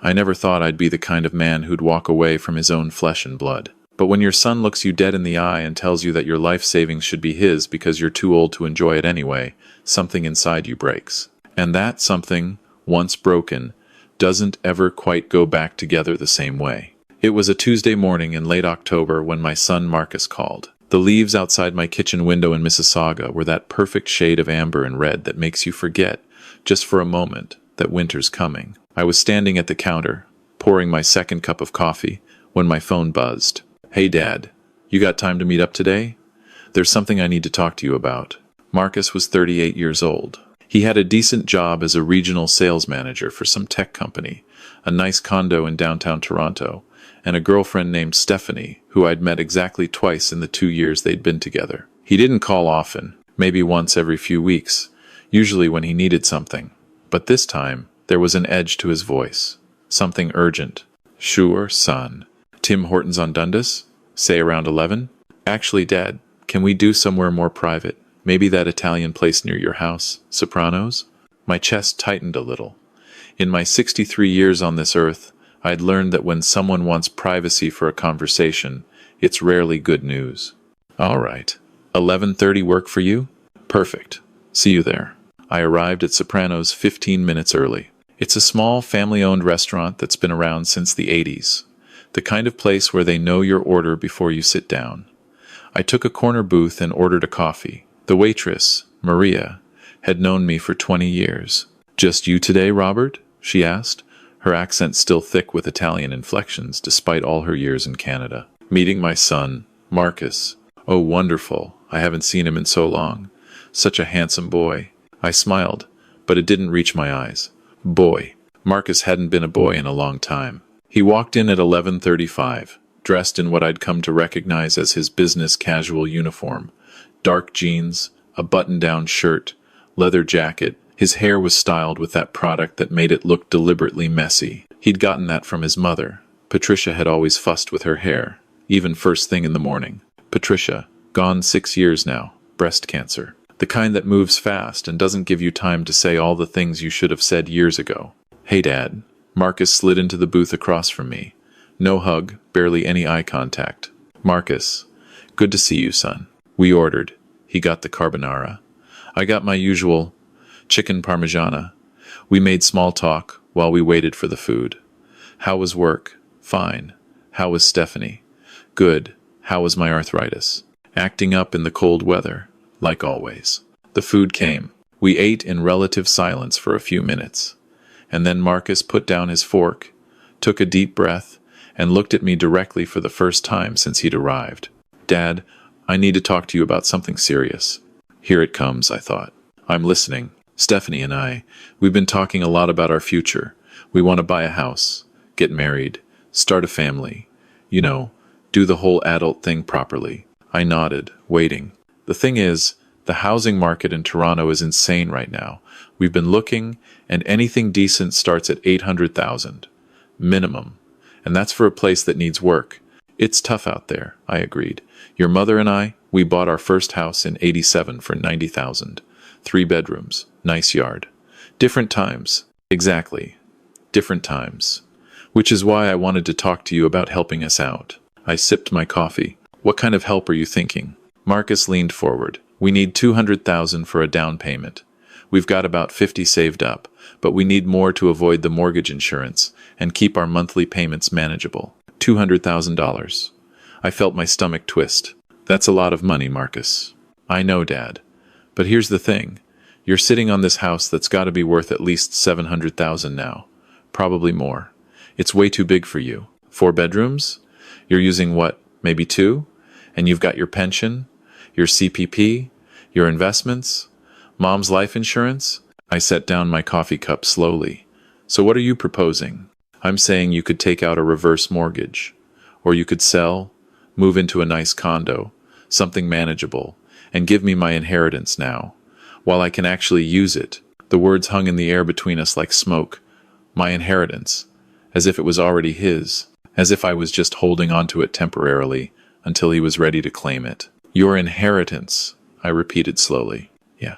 I never thought I'd be the kind of man who'd walk away from his own flesh and blood. But when your son looks you dead in the eye and tells you that your life savings should be his because you're too old to enjoy it anyway, something inside you breaks. And that something, once broken, doesn't ever quite go back together the same way. It was a Tuesday morning in late October when my son Marcus called. The leaves outside my kitchen window in Mississauga were that perfect shade of amber and red that makes you forget, just for a moment, that winter's coming. I was standing at the counter, pouring my second cup of coffee, when my phone buzzed. "Hey, Dad, you got time to meet up today? There's something I need to talk to you about." Marcus was 38 years old. He had a decent job as a regional sales manager for some tech company, a nice condo in downtown Toronto, and a girlfriend named Stephanie, who I'd met exactly twice in the 2 years they'd been together. He didn't call often, maybe once every few weeks, usually when he needed something. But this time, there was an edge to his voice. Something urgent. "Sure, son. Tim Hortons on Dundas? Say around 11? Actually, Dad, can we do somewhere more private? Maybe that Italian place near your house, Sopranos?" My chest tightened a little. In my 63 years on this earth, I'd learned that when someone wants privacy for a conversation, it's rarely good news. "All right. 11:30 work for you? Perfect. See you there." I arrived at Sopranos 15 minutes early. It's a small, family-owned restaurant that's been around since the 80s. The kind of place where they know your order before you sit down. I took a corner booth and ordered a coffee. The waitress, Maria, had known me for 20 years. "Just you today, Robert?" she asked, her accent still thick with Italian inflections despite all her years in Canada. "Meeting my son, Marcus. Oh, wonderful. I haven't seen him in so long. Such a handsome boy." I smiled, but it didn't reach my eyes. Boy. Marcus hadn't been a boy in a long time. He walked in at 11:35, dressed in what I'd come to recognize as his business casual uniform. Dark jeans, a button-down shirt, leather jacket. His hair was styled with that product that made it look deliberately messy. He'd gotten that from his mother. Patricia had always fussed with her hair, even first thing in the morning. Patricia, gone 6 years now, breast cancer. The kind that moves fast and doesn't give you time to say all the things you should have said years ago. "Hey, Dad." Marcus slid into the booth across from me. No hug, barely any eye contact. "Marcus, good to see you, son." We ordered. He got the carbonara. I got my usual chicken parmigiana. We made small talk while we waited for the food. "How was work?" "Fine." "How was Stephanie?" "Good." "How was my arthritis?" "Acting up in the cold weather." Like always. The food came. We ate in relative silence for a few minutes. And then Marcus put down his fork, took a deep breath, and looked at me directly for the first time since he'd arrived. "Dad, I need to talk to you about something serious." Here it comes, I thought. "I'm listening." "Stephanie and we've been talking a lot about our future. We want to buy a house, get married, start a family. You know, do the whole adult thing properly." I nodded, waiting. "The thing is, the housing market in Toronto is insane right now. We've been looking, and anything decent starts at $800,000. Minimum. And that's for a place that needs work. It's tough out there," I agreed. "Your mother and we bought our first house in '87 for $90,000. 3 bedrooms, nice yard. Different times. Exactly. Different times. Which is why I wanted to talk to you about helping us out." I sipped my coffee. "What kind of help are you thinking?" Marcus leaned forward. "We need $200,000 for a down payment. We've got about 50 saved up, but we need more to avoid the mortgage insurance and keep our monthly payments manageable." $200,000. I felt my stomach twist. "That's a lot of money, Marcus." "I know, Dad. But here's the thing. You're sitting on this house that's got to be worth at least $700,000 now. Probably more. It's way too big for you. 4 bedrooms? You're using what, maybe 2? And you've got your pension, your CPP, your investments, Mom's life insurance?" I set down my coffee cup slowly. "So what are you proposing?" "I'm saying you could take out a reverse mortgage. Or you could sell, move into a nice condo, something manageable, and give me my inheritance now, while I can actually use it." The words hung in the air between us like smoke. My inheritance. As if it was already his. As if I was just holding on to it temporarily until he was ready to claim it. "Your inheritance," I repeated slowly. "Yeah.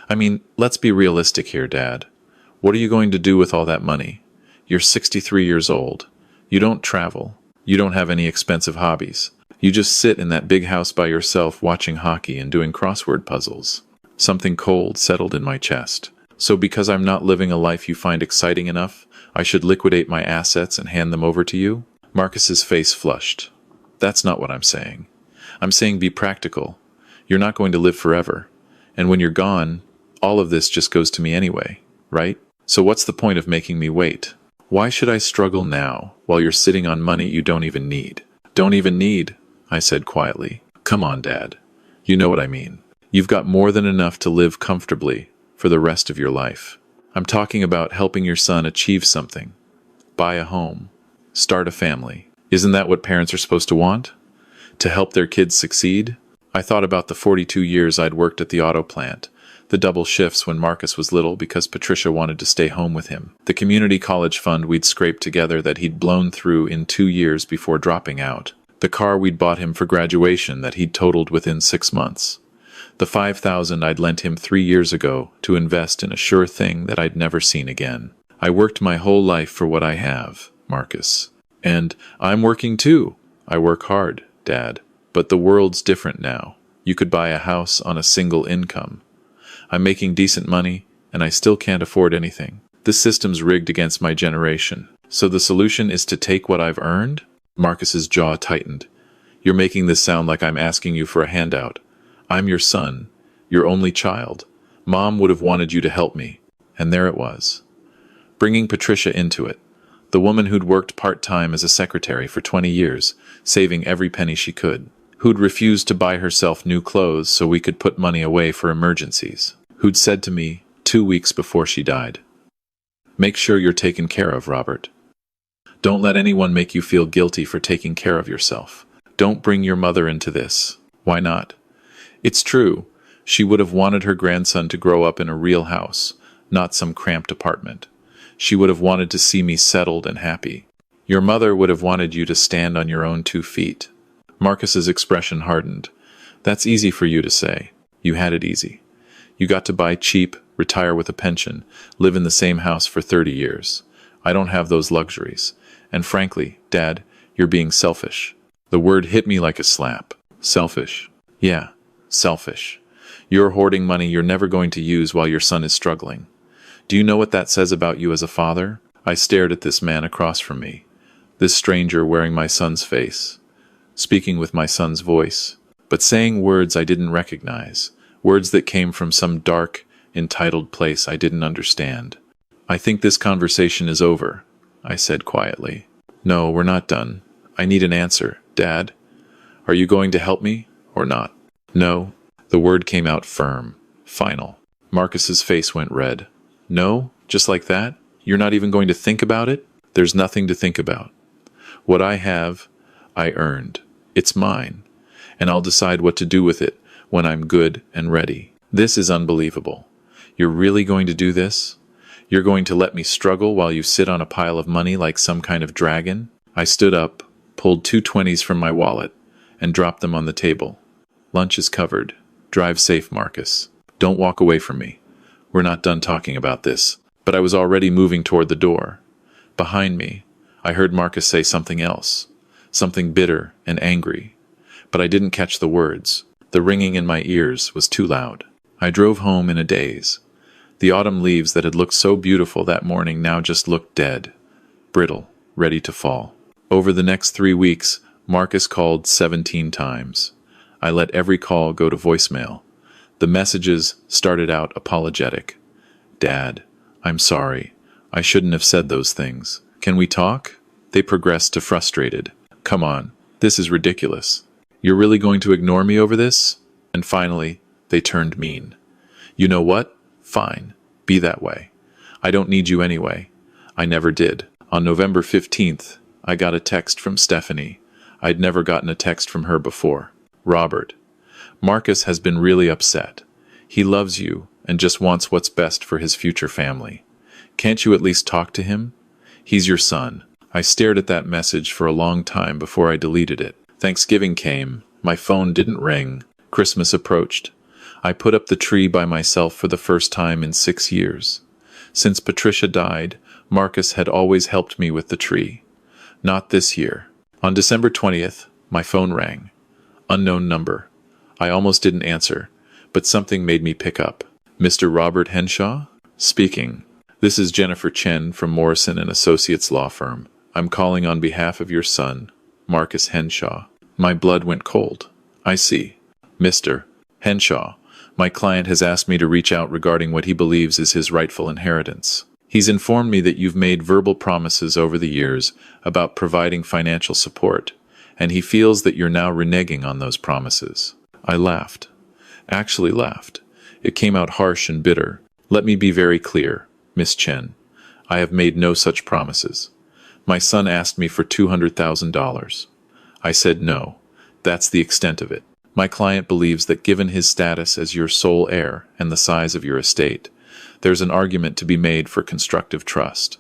I mean, let's be realistic here, Dad. What are you going to do with all that money? You're 63 years old. You don't travel. You don't have any expensive hobbies. You just sit in that big house by yourself watching hockey and doing crossword puzzles. Something cold settled in my chest. So because I'm not living a life you find exciting enough, I should liquidate my assets and hand them over to you? Marcus's face flushed. That's not what I'm saying. I'm saying be practical. You're not going to live forever. And when you're gone, all of this just goes to me anyway, right? So what's the point of making me wait? Why should I struggle now while you're sitting on money you don't even need? Don't even need, I said quietly. Come on, Dad. You know what I mean. You've got more than enough to live comfortably for the rest of your life. I'm talking about helping your son achieve something. Buy a home. Start a family. Isn't that what parents are supposed to want? To help their kids succeed? I thought about the 42 years I'd worked at the auto plant, the double shifts when Marcus was little because Patricia wanted to stay home with him, the community college fund we'd scraped together that he'd blown through in 2 years before dropping out, the car we'd bought him for graduation that he'd totaled within 6 months, the $5,000 I'd lent him 3 years ago to invest in a sure thing that I'd never seen again. I worked my whole life for what I have, Marcus. And I'm working too. I work hard, Dad. But the world's different now. You could buy a house on a single income. I'm making decent money, and I still can't afford anything. This system's rigged against my generation. So the solution is to take what I've earned? Marcus's jaw tightened. You're making this sound like I'm asking you for a handout. I'm your son, your only child. Mom would have wanted you to help me. And there it was. Bringing Patricia into it. The woman who'd worked part-time as a secretary for 20 years, saving every penny she could. Who'd refused to buy herself new clothes so we could put money away for emergencies. Who'd said to me 2 weeks before she died, "Make sure you're taken care of, Robert. Don't let anyone make you feel guilty for taking care of yourself. Don't bring your mother into this." Why not? It's true. She would have wanted her grandson to grow up in a real house, not some cramped apartment. She would have wanted to see me settled and happy. Your mother would have wanted you to stand on your own 2 feet. Marcus's expression hardened. That's easy for you to say. You had it easy. You got to buy cheap, retire with a pension, live in the same house for 30 years. I don't have those luxuries. And frankly, Dad, you're being selfish. The word hit me like a slap. Selfish. Yeah, selfish. You're hoarding money you're never going to use while your son is struggling. Do you know what that says about you as a father? I stared at this man across from me, this stranger wearing my son's face, speaking with my son's voice, but saying words I didn't recognize, words that came from some dark, entitled place I didn't understand. I think this conversation is over, I said quietly. No, we're not done. I need an answer, Dad. Are you going to help me or not? No. The word came out firm, final. Marcus's face went red. No? Just like that? You're not even going to think about it? There's nothing to think about. What I have, I earned. It's mine. And I'll decide what to do with it when I'm good and ready. This is unbelievable. You're really going to do this? You're going to let me struggle while you sit on a pile of money like some kind of dragon? I stood up, pulled 2 20s from my wallet, and dropped them on the table. Lunch is covered. Drive safe, Marcus. Don't walk away from me. We're not done talking about this. But I was already moving toward the door. Behind me, I heard Marcus say something else, something bitter and angry. But I didn't catch the words. The ringing in my ears was too loud. I drove home in a daze. The autumn leaves that had looked so beautiful that morning now just looked dead, brittle, ready to fall. Over the next 3 weeks, Marcus called 17 times. I let every call go to voicemail. The messages started out apologetic. Dad, I'm sorry. I shouldn't have said those things. Can we talk? They progressed to frustrated. Come on, this is ridiculous. You're really going to ignore me over this? And finally, they turned mean. You know what? Fine. Be that way. I don't need you anyway. I never did. On November 15th, I got a text from Stephanie. I'd never gotten a text from her before. Robert, Marcus has been really upset. He loves you and just wants what's best for his future family. Can't you at least talk to him? He's your son. I stared at that message for a long time before I deleted it. Thanksgiving came. My phone didn't ring. Christmas approached. I put up the tree by myself for the first time in 6 years. Since Patricia died, Marcus had always helped me with the tree. Not this year. On December 20th, my phone rang. Unknown number. I almost didn't answer, but something made me pick up. Mr. Robert Henshaw? Speaking. This is Jennifer Chen from Morrison and Associates law firm. I'm calling on behalf of your son, Marcus Henshaw. My blood went cold. I see. Mr. Henshaw, my client has asked me to reach out regarding what he believes is his rightful inheritance. He's informed me that you've made verbal promises over the years about providing financial support, and he feels that you're now reneging on those promises. I laughed. Actually laughed. It came out harsh and bitter. Let me be very clear, Miss Chen. I have made no such promises. My son asked me for $200,000. I said no. That's the extent of it. My client believes that given his status as your sole heir and the size of your estate, there's an argument to be made for constructive trust.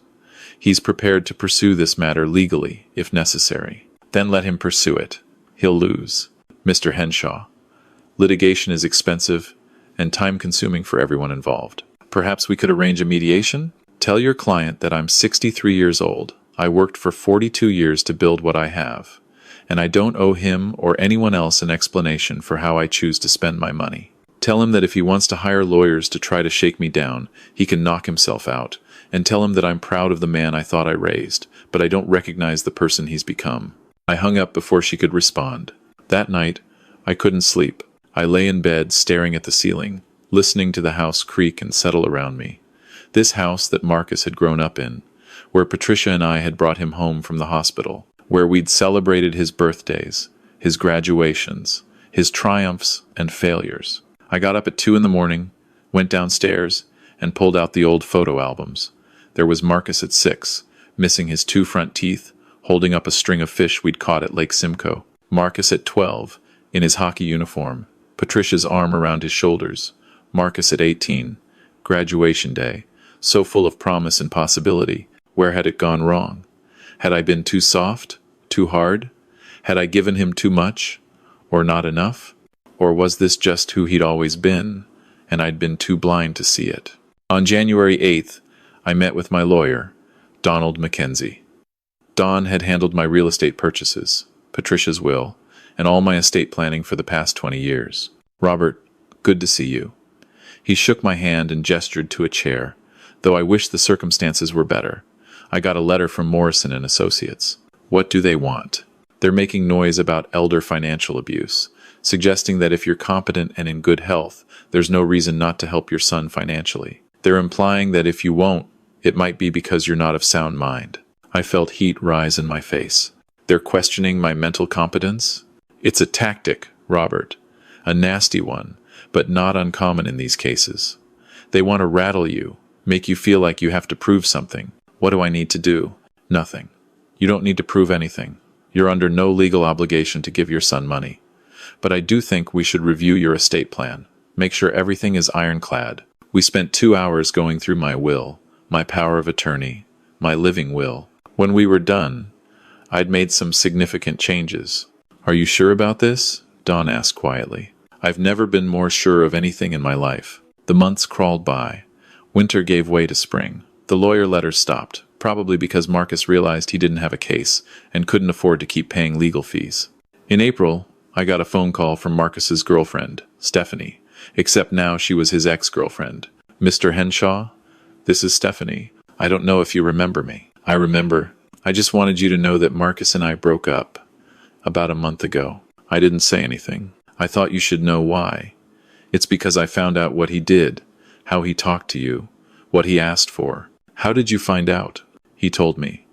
He's prepared to pursue this matter legally, if necessary. Then let him pursue it. He'll lose. Mr. Henshaw, litigation is expensive and time-consuming for everyone involved. Perhaps we could arrange a mediation? Tell your client that I'm 63 years old. I worked for 42 years to build what I have, and I don't owe him or anyone else an explanation for how I choose to spend my money. Tell him that if he wants to hire lawyers to try to shake me down, he can knock himself out, and tell him that I'm proud of the man I thought I raised, but I don't recognize the person he's become. I hung up before she could respond. That night, I couldn't sleep. I lay in bed staring at the ceiling, listening to the house creak and settle around me. This house that Marcus had grown up in, where Patricia and I had brought him home from the hospital, where we'd celebrated his birthdays, his graduations, his triumphs and failures. I got up at 2 a.m, went downstairs, and pulled out the old photo albums. There was Marcus at 6, missing his 2 front teeth, holding up a string of fish we'd caught at Lake Simcoe. Marcus at 12, in his hockey uniform, Patricia's arm around his shoulders. Marcus at 18, graduation day, so full of promise and possibility. Where had it gone wrong? Had I been too soft? Too hard? Had I given him too much? Or not enough? Or was this just who he'd always been, and I'd been too blind to see it? On January 8th, I met with my lawyer, Donald Mackenzie. Don had handled my real estate purchases, Patricia's will, and all my estate planning for the past 20 years. Robert, good to see you. He shook my hand and gestured to a chair, though I wish the circumstances were better. I got a letter from Morrison and Associates. What do they want? They're making noise about elder financial abuse, suggesting that if you're competent and in good health, there's no reason not to help your son financially. They're implying that if you won't, it might be because you're not of sound mind. I felt heat rise in my face. They're questioning my mental competence? It's a tactic, Robert. A nasty one, but not uncommon in these cases. They want to rattle you, make you feel like you have to prove something. What do I need to do? Nothing. You don't need to prove anything. You're under no legal obligation to give your son money. But I do think we should review your estate plan. Make sure everything is ironclad. We spent 2 hours going through my will, my power of attorney, my living will. When we were done, I'd made some significant changes. Are you sure about this? Don asked quietly. I've never been more sure of anything in my life. The months crawled by. Winter gave way to spring. The lawyer letters stopped, probably because Marcus realized he didn't have a case and couldn't afford to keep paying legal fees. In April, I got a phone call from Marcus's girlfriend, Stephanie, except now she was his ex-girlfriend. Mr. Henshaw, this is Stephanie. I don't know if you remember me. I remember. I just wanted you to know that Marcus and I broke up about a month ago. I didn't say anything. I thought you should know why. It's because I found out what he did, how he talked to you, what he asked for. How did you find out? He told me.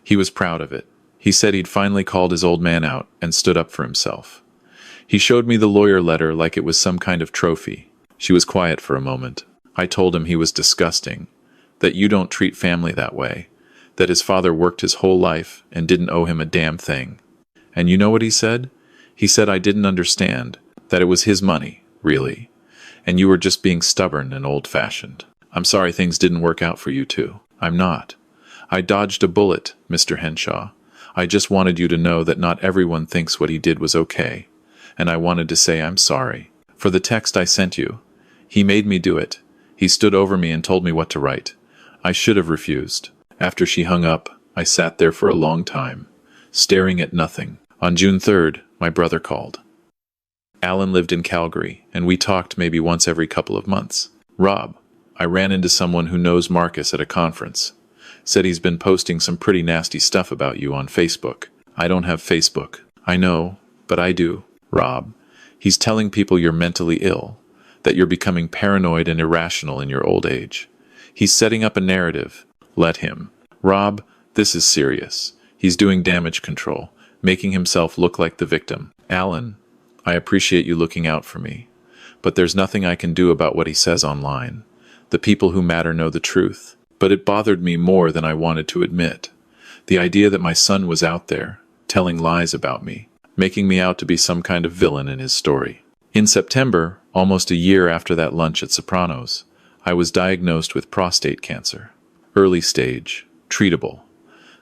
He was proud of it. He said he'd finally called his old man out and stood up for himself. He showed me the lawyer letter like it was some kind of trophy. She was quiet for a moment. I told him he was disgusting, that you don't treat family that way, that his father worked his whole life and didn't owe him a damn thing. And you know what he said? He said I didn't understand, that it was his money, really, and you were just being stubborn and old-fashioned. I'm sorry things didn't work out for you two. I'm not. I dodged a bullet, Mr. Henshaw. I just wanted you to know that not everyone thinks what he did was okay, and I wanted to say I'm sorry. For the text I sent you, he made me do it. He stood over me and told me what to write. I should have refused. After she hung up, I sat there for a long time, staring at nothing. On June 3rd, my brother called. Alan lived in Calgary, and we talked maybe once every couple of months. Rob, I ran into someone who knows Marcus at a conference. Said he's been posting some pretty nasty stuff about you on Facebook. I don't have Facebook. I know, but I do. Rob, he's telling people you're mentally ill, that you're becoming paranoid and irrational in your old age. He's setting up a narrative. Let him. Rob, this is serious. He's doing damage control, making himself look like the victim. Alan, I appreciate you looking out for me, but there's nothing I can do about what he says online. The people who matter know the truth. But it bothered me more than I wanted to admit. The idea that my son was out there, telling lies about me, making me out to be some kind of villain in his story. In September, almost a year after that lunch at Sopranos, I was diagnosed with prostate cancer. Early stage, treatable.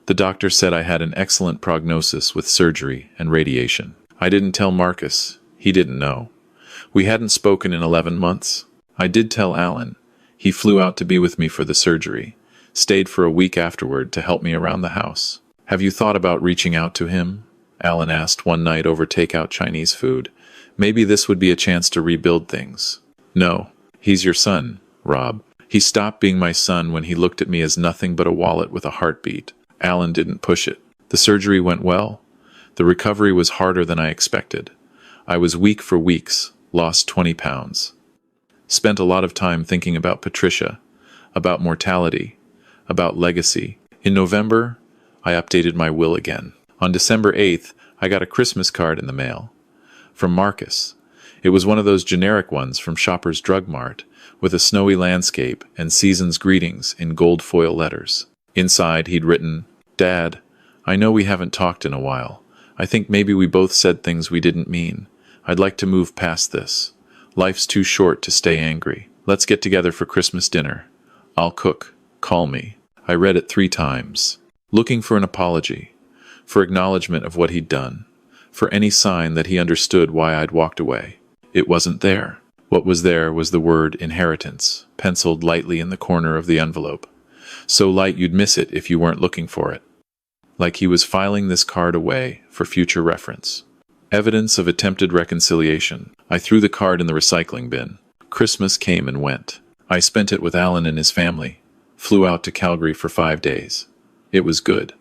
The doctor said I had an excellent prognosis with surgery and radiation. I didn't tell Marcus. He didn't know. We hadn't spoken in 11 months. I did tell Alan. He flew out to be with me for the surgery, stayed for a week afterward to help me around the house. Have you thought about reaching out to him? Alan asked one night over takeout Chinese food. Maybe this would be a chance to rebuild things. No, he's your son, Rob. He stopped being my son when he looked at me as nothing but a wallet with a heartbeat. Alan didn't push it. The surgery went well. The recovery was harder than I expected. I was weak for weeks, lost 20 pounds. Spent a lot of time thinking about Patricia, about mortality, about legacy. In November, I updated my will again. On December 8th, I got a Christmas card in the mail. From Marcus. It was one of those generic ones from Shoppers Drug Mart, with a snowy landscape and season's greetings in gold foil letters. Inside, he'd written, Dad, I know we haven't talked in a while. I think maybe we both said things we didn't mean. I'd like to move past this. Life's too short to stay angry. Let's get together for Christmas dinner. I'll cook. Call me. I read it 3 times, looking for an apology, for acknowledgement of what he'd done, for any sign that he understood why I'd walked away. It wasn't there. What was there was the word inheritance, penciled lightly in the corner of the envelope. So light you'd miss it if you weren't looking for it. Like he was filing this card away for future reference. Evidence of attempted reconciliation. I threw the card in the recycling bin. Christmas came and went. I spent it with Alan and his family. Flew out to Calgary for 5 days. It was good.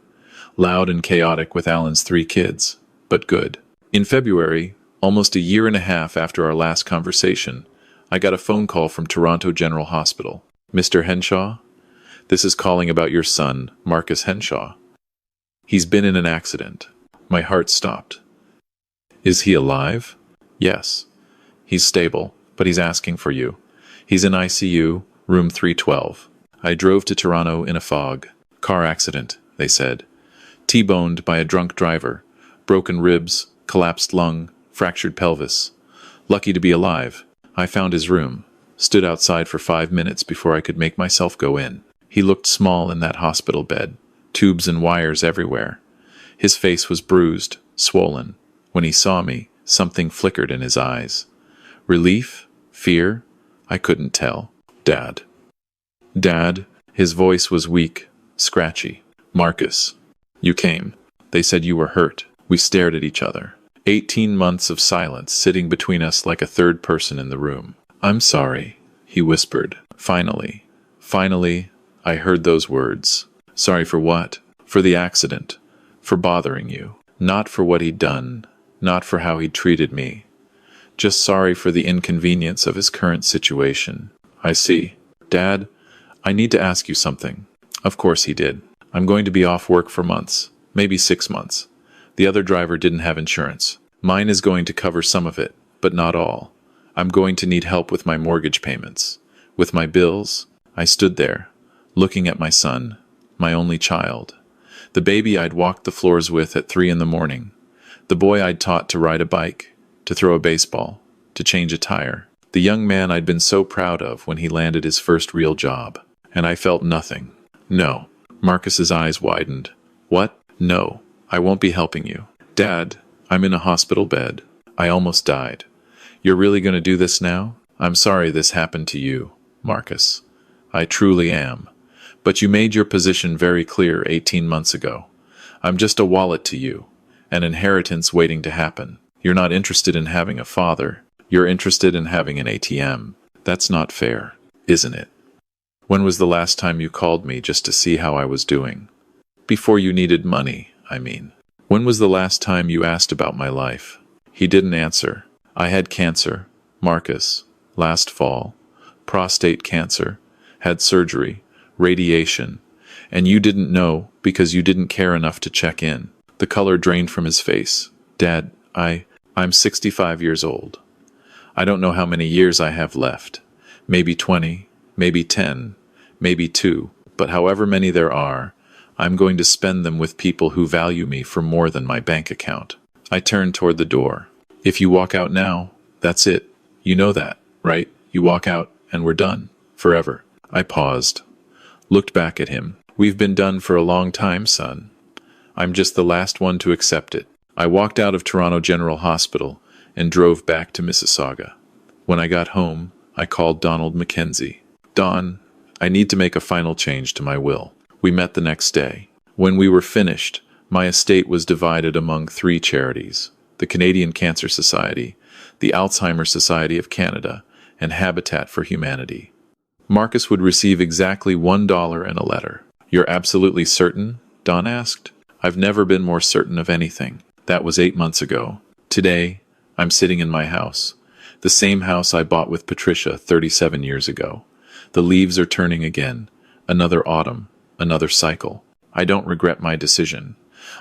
Loud and chaotic with Alan's 3 kids, but good. In February, almost a year and a half after our last conversation, I got a phone call from Toronto General Hospital. Mr. Henshaw? This is calling about your son, Marcus Henshaw. He's been in an accident. My heart stopped. Is he alive? Yes. He's stable, but he's asking for you. He's in ICU, room 312. I drove to Toronto in a fog. Car accident, they said. T-boned by a drunk driver. Broken ribs, collapsed lung, fractured pelvis. Lucky to be alive. I found his room. Stood outside for 5 minutes before I could make myself go in. He looked small in that hospital bed. Tubes and wires everywhere. His face was bruised, swollen. When he saw me, something flickered in his eyes. Relief? Fear? I couldn't tell. Dad. Dad? His voice was weak, scratchy. Marcus. You came. They said you were hurt. We stared at each other. 18 months of silence sitting between us like a third person in the room. I'm sorry, he whispered. Finally, I heard those words. Sorry for what? For the accident. For bothering you. Not for what he'd done. Not for how he'd treated me. Just sorry for the inconvenience of his current situation. I see. Dad, I need to ask you something. Of course he did. I'm going to be off work for months. Maybe 6 months. The other driver didn't have insurance. Mine is going to cover some of it, but not all. I'm going to need help with my mortgage payments. With my bills. I stood there, looking at my son, my only child. The baby I'd walked the floors with at 3 in the morning. The boy I'd taught to ride a bike, to throw a baseball, to change a tire. The young man I'd been so proud of when he landed his first real job. And I felt nothing. No. Marcus's eyes widened. What? No. I won't be helping you. Dad, I'm in a hospital bed. I almost died. You're really going to do this now? I'm sorry this happened to you, Marcus. I truly am. But you made your position very clear 18 months ago. I'm just a wallet to you, an inheritance waiting to happen. You're not interested in having a father. You're interested in having an ATM. That's not fair, isn't it? When was the last time you called me just to see how I was doing? Before you needed money, I mean. When was the last time you asked about my life? He didn't answer. I had cancer, Marcus, last fall. Prostate cancer. Had surgery, radiation. And you didn't know because you didn't care enough to check in. The color drained from his face. Dad, I'm 65 years old. I don't know how many years I have left. Maybe 20, maybe 10, maybe 2. But however many there are, I'm going to spend them with people who value me for more than my bank account. I turned toward the door. If you walk out now, that's it. You know that, right? You walk out and we're done. Forever. I paused. Looked back at him. We've been done for a long time, son. I'm just the last one to accept it. I walked out of Toronto General Hospital and drove back to Mississauga. When I got home, I called Donald Mackenzie. Don, I need to make a final change to my will. We met the next day. When we were finished, my estate was divided among 3 charities: the Canadian Cancer Society, the Alzheimer's Society of Canada, and Habitat for Humanity. Marcus would receive exactly $1 in a letter. You're absolutely certain? Don asked. I've never been more certain of anything. That was 8 months ago. Today, I'm sitting in my house. The same house I bought with Patricia 37 years ago. The leaves are turning again. Another autumn. Another cycle. I don't regret my decision.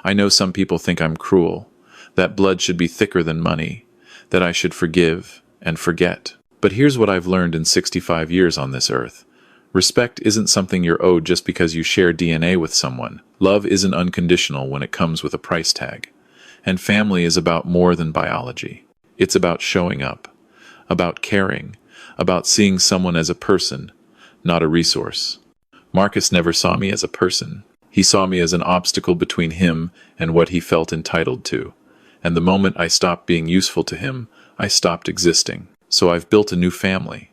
I know some people think I'm cruel, that blood should be thicker than money, that I should forgive and forget. But here's what I've learned in 65 years on this earth. Respect isn't something you're owed just because you share DNA with someone. Love isn't unconditional when it comes with a price tag. And family is about more than biology. It's about showing up, about caring, about seeing someone as a person, not a resource. Marcus never saw me as a person. He saw me as an obstacle between him and what he felt entitled to. And the moment I stopped being useful to him, I stopped existing. So I've built a new family.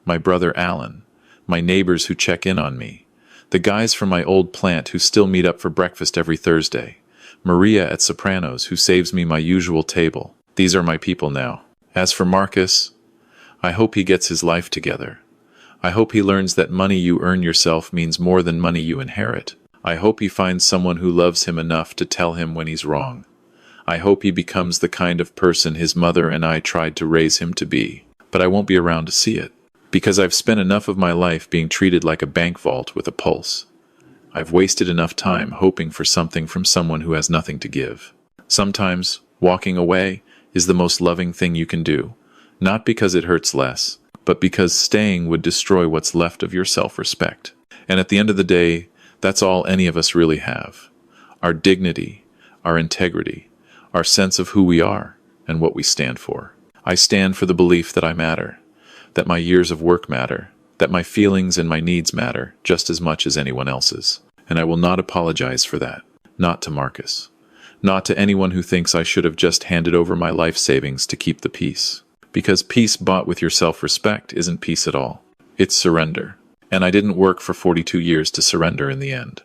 My brother Alan, my neighbors who check in on me, the guys from my old plant who still meet up for breakfast every Thursday, Maria at Sopranos who saves me my usual table. These are my people now. As for Marcus, I hope he gets his life together. I hope he learns that money you earn yourself means more than money you inherit. I hope he finds someone who loves him enough to tell him when he's wrong. I hope he becomes the kind of person his mother and I tried to raise him to be. But I won't be around to see it, because I've spent enough of my life being treated like a bank vault with a pulse. I've wasted enough time hoping for something from someone who has nothing to give. Sometimes, walking away is the most loving thing you can do, not because it hurts less, but because staying would destroy what's left of your self-respect. And at the end of the day, that's all any of us really have. Our dignity, our integrity, our sense of who we are and what we stand for. I stand for the belief that I matter, that my years of work matter, that my feelings and my needs matter just as much as anyone else's. And I will not apologize for that. Not to Marcus. Not to anyone who thinks I should have just handed over my life savings to keep the peace. Because peace bought with your self-respect isn't peace at all. It's surrender. And I didn't work for 42 years to surrender in the end.